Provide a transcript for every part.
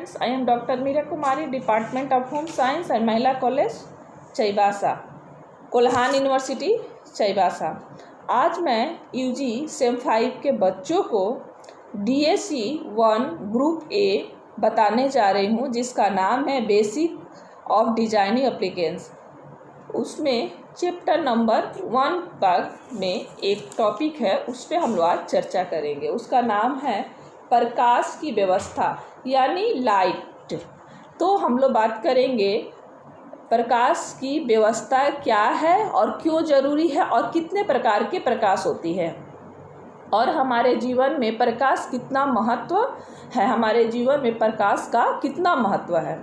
friends, I am Dr. Meera Kumari, Department of Home Science and Mahila College, Chaibasa, Kolhan university Chaibasa. आज मैं UG same 5 के बच्चों को DSE 1 group A बताने जा रही हूँ, जिसका नाम है बेसिक ऑफ डिजाइनिंग एप्लीकेशंस। उसमें चैप्टर नंबर 1 पर में एक टॉपिक है, उस पर हम लोग आज चर्चा करेंगे। उसका नाम है प्रकाश की व्यवस्था यानी लाइट। तो हम लोग बात करेंगे प्रकाश की व्यवस्था क्या है और क्यों ज़रूरी है और कितने प्रकार के प्रकाश होती है और हमारे जीवन में प्रकाश कितना महत्व है, हमारे जीवन में प्रकाश का कितना महत्व है।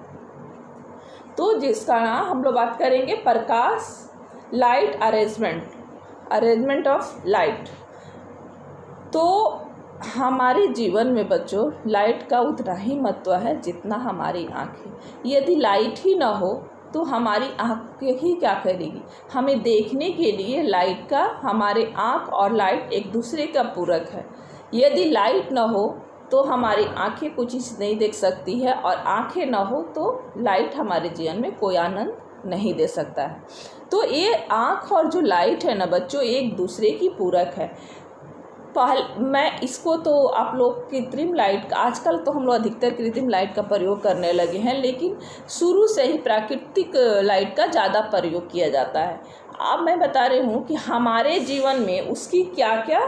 तो जिसका नाम हम लोग बात करेंगे प्रकाश लाइट अरेंजमेंट ऑफ लाइट। तो हमारे जीवन में बच्चों लाइट का उतना ही महत्व है जितना हमारी आँखें। यदि लाइट ही ना हो तो हमारी आँखें ही क्या करेगी? हमें देखने के लिए लाइट का, हमारे आँख और लाइट एक दूसरे का पूरक है। यदि लाइट ना हो तो हमारी आँखें कुछ चीज़ नहीं देख सकती है और आँखें ना हो तो लाइट हमारे जीवन में कोई आनंद नहीं दे सकता है। तो ये आँख और जो लाइट है ना बच्चों, एक दूसरे की पूरक है। मैं इसको तो आप लोग कृत्रिम लाइट, आजकल तो हम लोग अधिकतर कृत्रिम लाइट का प्रयोग करने लगे हैं, लेकिन शुरू से ही प्राकृतिक लाइट का ज़्यादा प्रयोग किया जाता है। अब मैं बता रही हूँ कि हमारे जीवन में उसकी क्या क्या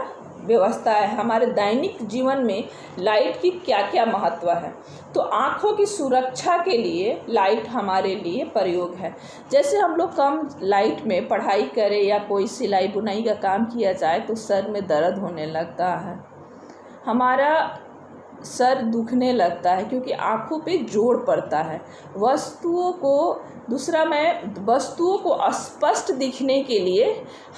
व्यवस्था है, हमारे दैनिक जीवन में लाइट की क्या क्या महत्व है। तो आँखों की सुरक्षा के लिए लाइट हमारे लिए प्रयोग है। जैसे हम लोग कम लाइट में पढ़ाई करें या कोई सिलाई बुनाई का काम किया जाए तो सर में दर्द होने लगता है, हमारा सर दुखने लगता है, क्योंकि आँखों पे जोर पड़ता है। वस्तुओं को स्पष्ट दिखने के लिए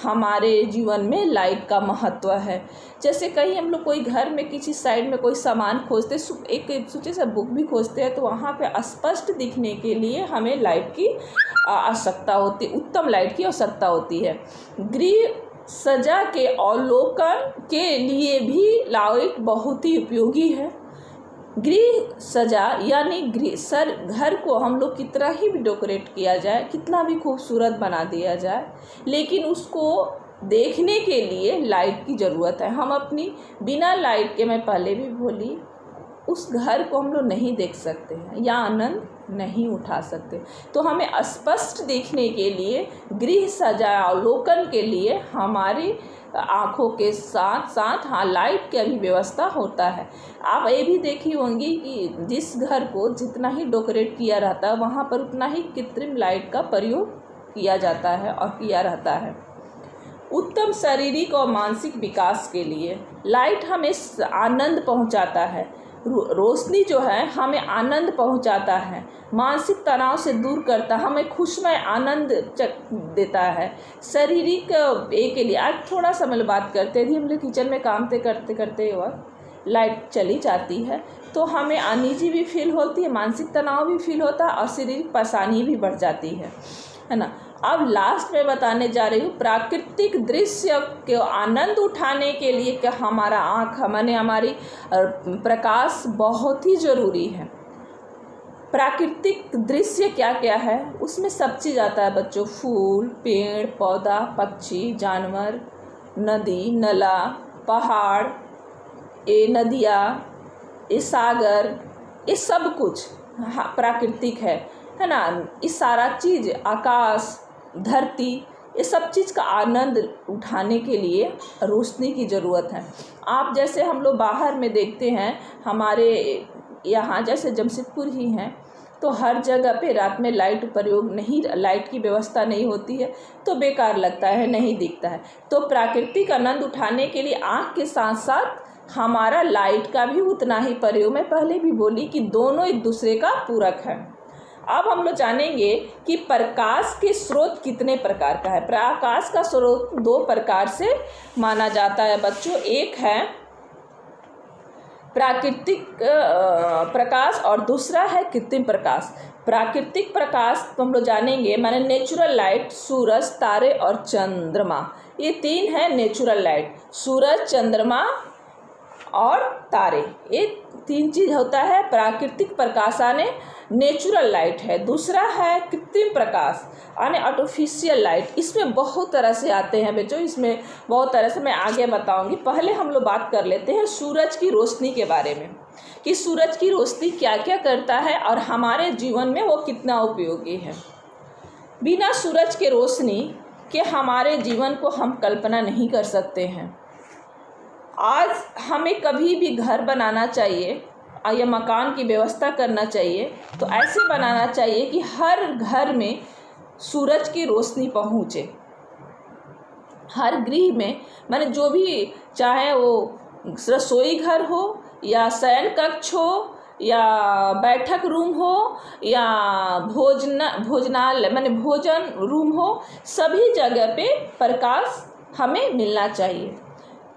हमारे जीवन में लाइट का महत्व है। जैसे कहीं हम लोग कोई घर में किसी साइड में कोई सामान खोजते, एक छोटे सा बुक भी खोजते हैं, तो वहाँ पे स्पष्ट दिखने के लिए हमें लाइट की आवश्यकता होती, उत्तम लाइट की आवश्यकता होती है। गृह सज्जा के अवलोकन के लिए भी लाइट बहुत ही उपयोगी है। गृह सज्जा यानी घर को हम लोग कितना ही भी डेकोरेट किया जाए, कितना भी खूबसूरत बना दिया जाए, लेकिन उसको देखने के लिए लाइट की ज़रूरत है। हम अपनी बिना लाइट के, मैं पहले भी बोली, उस घर को हम लोग नहीं देख सकते हैं या आनंद नहीं उठा सकते। तो हमें स्पष्ट देखने के लिए, गृह सज्जा अवलोकन के लिए हमारी आँखों के साथ साथ लाइट की भी व्यवस्था होता है। आप ये भी देखी होंगी कि जिस घर को जितना ही डेकोरेट किया रहता है वहाँ पर उतना ही कृत्रिम लाइट का प्रयोग किया जाता है और किया रहता है। उत्तम शारीरिक और मानसिक विकास के लिए लाइट हमें आनंद पहुँचाता है। रोशनी जो है हमें आनंद पहुंचाता है, मानसिक तनाव से दूर करता है, हमें खुशमय आनंद देता है। शारीरिक के लिए आज थोड़ा सा मैं बात करते थे, हम लोग किचन में काम करते वक्त लाइट चली जाती है तो हमें अनईजी भी फील होती है, मानसिक तनाव भी फील होता है और शारीरिक परेशानी भी बढ़ जाती है ना। अब लास्ट में बताने जा रही हूँ प्राकृतिक दृश्य के आनंद उठाने के लिए क्या हमारा आँख, हमारी प्रकाश बहुत ही ज़रूरी है। प्राकृतिक दृश्य क्या क्या है, उसमें सब चीज़ आता है बच्चों। फूल, पेड़, पौधा, पक्षी, जानवर, नदी, नाला, पहाड़, ये नदियाँ, ये सागर, ये सब कुछ प्राकृतिक है ना। ये सारा चीज़, आकाश, धरती, ये सब चीज़ का आनंद उठाने के लिए रोशनी की ज़रूरत है। आप जैसे हम लोग बाहर में देखते हैं, हमारे यहाँ जैसे जमशेदपुर ही हैं, तो हर जगह पे रात में लाइट की व्यवस्था नहीं होती है तो बेकार लगता है, नहीं दिखता है। तो प्राकृतिक आनंद उठाने के लिए आँख के साथ साथ हमारा लाइट का भी उतना ही प्रयोग, मैं पहले भी बोली कि दोनों एक दूसरे का पूरक है। अब हम लोग जानेंगे कि प्रकाश के स्रोत कितने प्रकार का है। प्रकाश का स्रोत 2 प्रकार से माना जाता है बच्चों। एक है प्राकृतिक प्रकाश और दूसरा है कृत्रिम प्रकाश। प्राकृतिक प्रकाश तो हम लोग जानेंगे, माने नेचुरल लाइट, सूरज, तारे और चंद्रमा, ये 3 है नेचुरल लाइट। सूरज, चंद्रमा और तारे, ये 3 चीज़ होता है। प्राकृतिक प्रकाश यानी नेचुरल लाइट है, दूसरा है कृत्रिम प्रकाश यानी आर्टिफिशियल लाइट। इसमें बहुत तरह से आते हैं बच्चों, इसमें बहुत तरह से मैं आगे बताऊंगी। पहले हम लोग बात कर लेते हैं सूरज की रोशनी के बारे में कि सूरज की रोशनी क्या क्या करता है और हमारे जीवन में वो कितना उपयोगी है। बिना सूरज के रोशनी के हमारे जीवन को हम कल्पना नहीं कर सकते हैं। आज हमें कभी भी घर बनाना चाहिए या मकान की व्यवस्था करना चाहिए तो ऐसे बनाना चाहिए कि हर घर में सूरज की रोशनी पहुँचे। हर गृह में, माने जो भी, चाहे वो रसोई घर हो या शयन कक्ष हो या बैठक रूम हो या भोजनालय माने भोजन रूम हो, सभी जगह पे प्रकाश हमें मिलना चाहिए।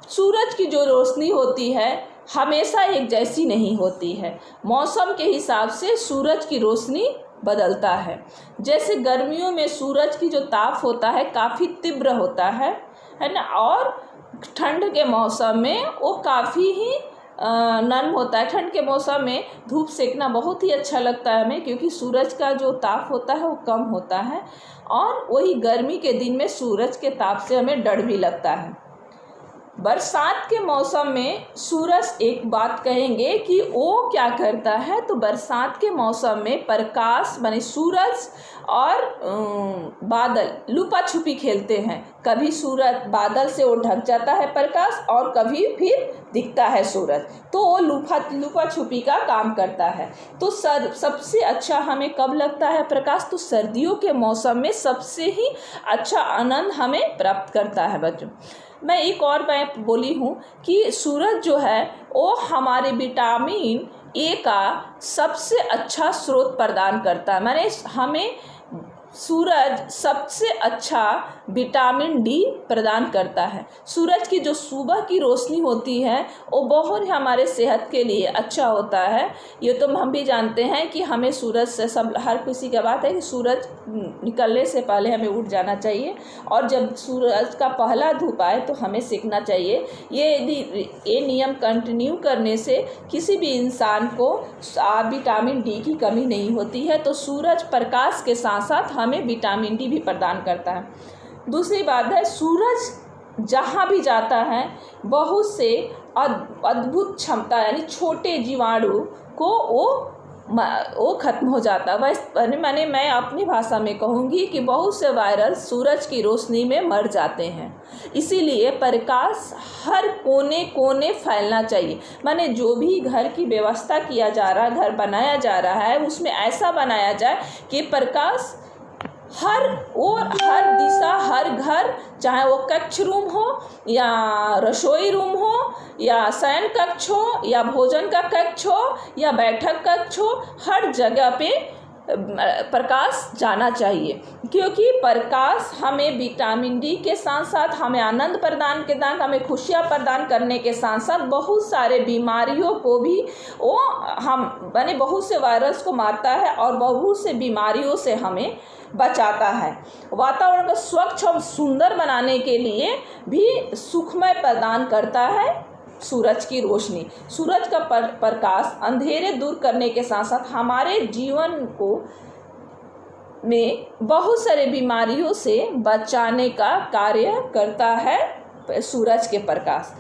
सूरज की जो रोशनी होती है हमेशा एक जैसी नहीं होती है, मौसम के हिसाब से सूरज की रोशनी बदलता है। जैसे गर्मियों में सूरज की जो ताप होता है काफ़ी तीव्र होता है ना, और ठंड के मौसम में वो काफ़ी ही नरम होता है। ठंड के मौसम में धूप सेकना बहुत ही अच्छा लगता है हमें, क्योंकि सूरज का जो ताप होता है वो कम होता है, और वही गर्मी के दिन में सूरज के ताप से हमें डर भी लगता है। बरसात के मौसम में सूरज, एक बात कहेंगे कि वो क्या करता है, तो बरसात के मौसम में प्रकाश माने सूरज और बादल लुपा छुपी खेलते हैं। कभी सूरज बादल से वो ढक जाता है प्रकाश और कभी फिर दिखता है सूरज, तो वो लुपा छुपी का काम करता है। तो सबसे अच्छा हमें कब लगता है प्रकाश, तो सर्दियों के मौसम में सबसे ही अच्छा आनंद हमें प्राप्त करता है बच्चों। मैं एक और बात बोली हूँ कि सूरज जो है वो हमारे विटामिन ए का सबसे अच्छा स्रोत प्रदान करता है। माने हमें सूरज सबसे अच्छा विटामिन डी प्रदान करता है। सूरज की जो सुबह की रोशनी होती है वो बहुत ही हमारे सेहत के लिए अच्छा होता है। ये तो हम भी जानते हैं कि हमें सूरज से, सब हर किसी का बात है कि सूरज निकलने से पहले हमें उठ जाना चाहिए, और जब सूरज का पहला धूप आए तो हमें सेकना चाहिए। ये नियम कंटिन्यू करने से किसी भी इंसान को विटामिन डी की कमी नहीं होती है। तो सूरज प्रकाश के साथ साथ हमें विटामिन डी भी प्रदान करता है। दूसरी बात है, सूरज जहाँ भी जाता है बहुत से अद्भुत क्षमता यानी छोटे जीवाणु को वो खत्म हो जाता है। वैसे मैं अपनी भाषा में कहूँगी कि बहुत से वायरस सूरज की रोशनी में मर जाते हैं। इसीलिए प्रकाश हर कोने कोने फैलना चाहिए। माने जो भी घर की व्यवस्था किया जा रहा है, घर बनाया जा रहा है, उसमें ऐसा बनाया जाए कि प्रकाश हर दिशा, हर घर, चाहे वो कक्ष रूम हो या रसोई रूम हो या शयन कक्ष हो या भोजन का कक्ष हो या बैठक कक्ष हो, हर जगह पे प्रकाश जाना चाहिए। क्योंकि प्रकाश हमें विटामिन डी के साथ साथ हमें आनंद प्रदान के साथ हमें खुशियाँ प्रदान करने के साथ साथ बहुत सारे बीमारियों को भी वो बहुत से वायरस को मारता है और बहुत से बीमारियों से हमें बचाता है। वातावरण को स्वच्छ और सुंदर बनाने के लिए भी सुखमय प्रदान करता है सूरज की रोशनी। सूरज का प्रकाश अंधेरे दूर करने के साथ साथ हमारे जीवन को में बहुत सारे बीमारियों से बचाने का कार्य करता है सूरज के प्रकाश।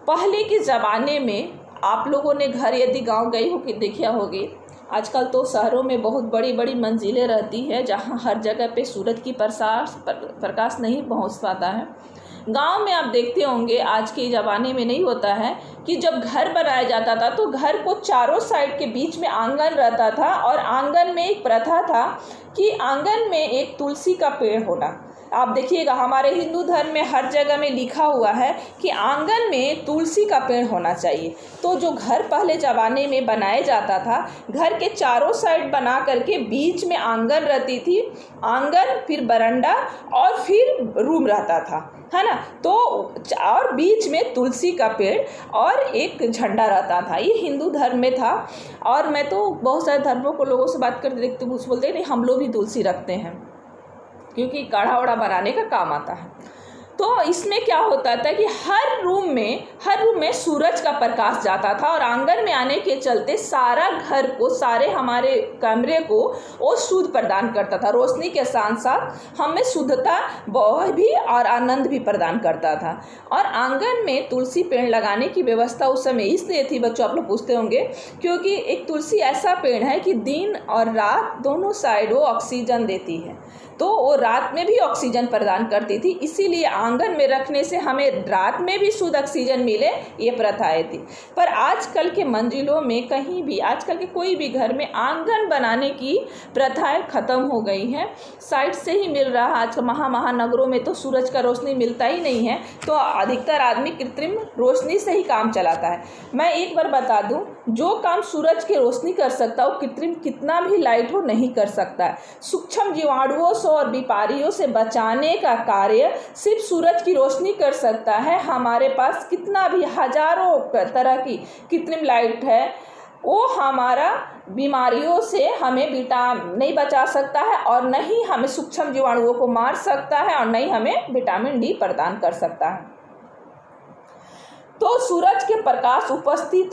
पहले के ज़माने में आप लोगों ने घर यदि गांव गए हो कि देखा होगी, आजकल तो शहरों में बहुत बड़ी बड़ी मंजिलें रहती है जहां हर जगह पे सूरज की प्रकाश नहीं पहुंच पाता है। गांव में आप देखते होंगे आज के ज़माने में नहीं होता है कि जब घर बनाया जाता था तो घर को चारों साइड के बीच में आंगन रहता था, और आंगन में एक प्रथा था कि आंगन में एक तुलसी का पेड़ होना। आप देखिएगा हमारे हिंदू धर्म में हर जगह में लिखा हुआ है कि आंगन में तुलसी का पेड़ होना चाहिए। तो जो घर पहले ज़माने में बनाया जाता था, घर के चारों साइड बना करके बीच में आंगन रहती थी, आंगन फिर बरामदा और फिर रूम रहता था, है ना। तो और बीच में तुलसी का पेड़ और एक झंडा रहता था। ये हिंदू धर्म में था। और मैं तो बहुत सारे धर्मों को लोगों से बात करते देखती हूँ, बोलते नहीं हम लोग भी तुलसी रखते हैं क्योंकि काढ़ा वाढ़ा बनाने का काम आता है। तो इसमें क्या होता था कि हर रूम में सूरज का प्रकाश जाता था और आंगन में आने के चलते सारा घर को, सारे हमारे कमरे को वो शुद्ध प्रदान करता था। रोशनी के साथ साथ हमें शुद्धता भी और आनंद भी प्रदान करता था। और आंगन में तुलसी पेड़ लगाने की व्यवस्था उस समय इसलिए थी, बच्चों आप लोग पूछते होंगे, क्योंकि एक तुलसी ऐसा पेड़ है कि दिन और रात दोनों साइड वो ऑक्सीजन देती है, तो वो रात में भी ऑक्सीजन प्रदान करती थी। इसीलिए आंगन में रखने से हमें रात में भी शुद्ध ऑक्सीजन मिले, ये प्रथाएं थी। पर आजकल के मंजिलों में कहीं भी, आजकल के कोई भी घर में आंगन बनाने की प्रथाएं खत्म हो गई हैं। साइड से ही मिल रहा, आज महानगरों में तो सूरज का रोशनी मिलता ही नहीं है, तो अधिकतर आदमी कृत्रिम रोशनी से ही काम चलाता है। मैं एक बार बता दूं, जो काम सूरज की रोशनी कर सकता है वो कृत्रिम कितना भी लाइट हो नहीं कर सकता है। सूक्ष्म जीवाणुओं और बीमारियों से बचाने का कार्य सिर्फ सूरज की रोशनी कर सकता है। हमारे पास कितना भी हजारों तरह की कृत्रिम लाइट है, वो हमारा बीमारियों से हमें नहीं बचा सकता है, और न ही हमें सूक्ष्म जीवाणुओं को मार सकता है, और न ही हमें विटामिन डी प्रदान कर सकता है। तो सूरज के प्रकाश उपस्थित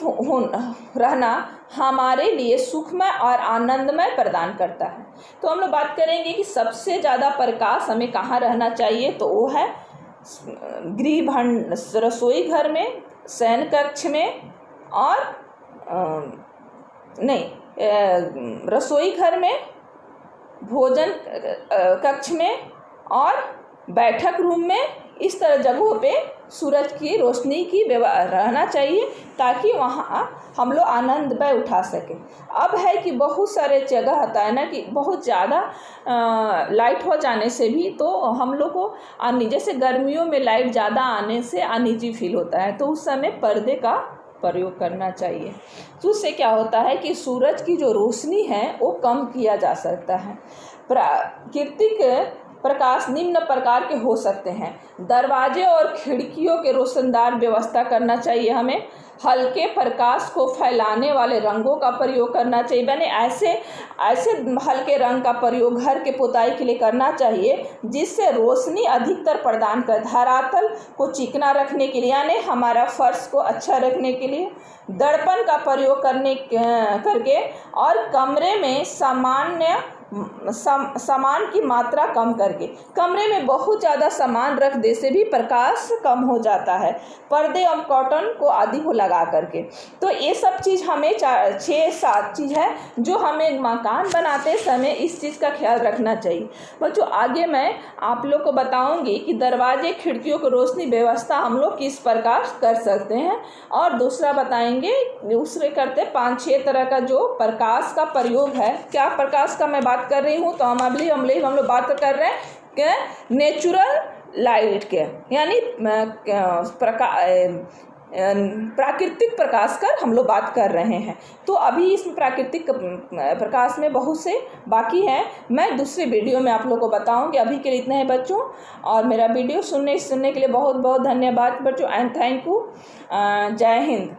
रहना हमारे लिए सुखमय और आनंदमय प्रदान करता है। तो हम लोग बात करेंगे कि सबसे ज़्यादा प्रकाश हमें कहाँ रहना चाहिए, तो वो है रसोई घर में, शयन कक्ष में, और रसोई घर में, भोजन कक्ष में और बैठक रूम में। इस तरह जगहों पे सूरज की रोशनी की रहना चाहिए, ताकि वहाँ हम लोग आनंदमय उठा सकें। अब है कि बहुत सारे जगह होता है ना कि बहुत ज़्यादा लाइट हो जाने से भी तो हम लोग को जैसे गर्मियों में लाइट ज़्यादा आने से अनईजी फील होता है, तो उस समय पर्दे का प्रयोग करना चाहिए। तो उससे क्या होता है कि सूरज की जो रोशनी है वो कम किया जा सकता है। प्राकृतिक प्रकाश निम्न प्रकार के हो सकते हैं। दरवाजे और खिड़कियों के रोशनदार व्यवस्था करना चाहिए हमें। हल्के प्रकाश को फैलाने वाले रंगों का प्रयोग करना चाहिए। यानी ऐसे हल्के रंग का प्रयोग घर के पुताई के लिए करना चाहिए, जिससे रोशनी अधिकतर प्रदान कर। धरातल को चिकना रखने के लिए, यानी हमारा फर्श को अच्छा रखने के लिए दर्पण का प्रयोग करके और कमरे में सामान की मात्रा कम करके। कमरे में बहुत ज़्यादा सामान रख दे से भी प्रकाश कम हो जाता है, पर्दे और कॉटन को आदि को लगा करके। तो ये सब चीज़ हमें 6-7 चीज़ है जो हमें मकान बनाते समय इस चीज़ का ख्याल रखना चाहिए। बच्चों आगे मैं आप लोग को बताऊंगी कि दरवाजे खिड़कियों को रोशनी व्यवस्था हम लोग किस प्रकार कर सकते हैं, और दूसरा बताएंगे दूसरे करते 5-6 तरह का जो प्रकाश का प्रयोग है। क्या प्रकाश का मैं बात कर रही हूँ, तो हम लोग बात कर रहे हैं कि नेचुरल लाइट के, यानी प्राकृतिक प्रकाश का हम लोग बात कर रहे हैं। तो अभी इस प्राकृतिक प्रकाश में बहुत से बाकी हैं, मैं दूसरे वीडियो में आप लोग को बताऊंगी। अभी के लिए इतना है बच्चों, और मेरा वीडियो सुनने के लिए बहुत बहुत धन्यवाद बच्चों, एंड थैंक यू। जय हिंद।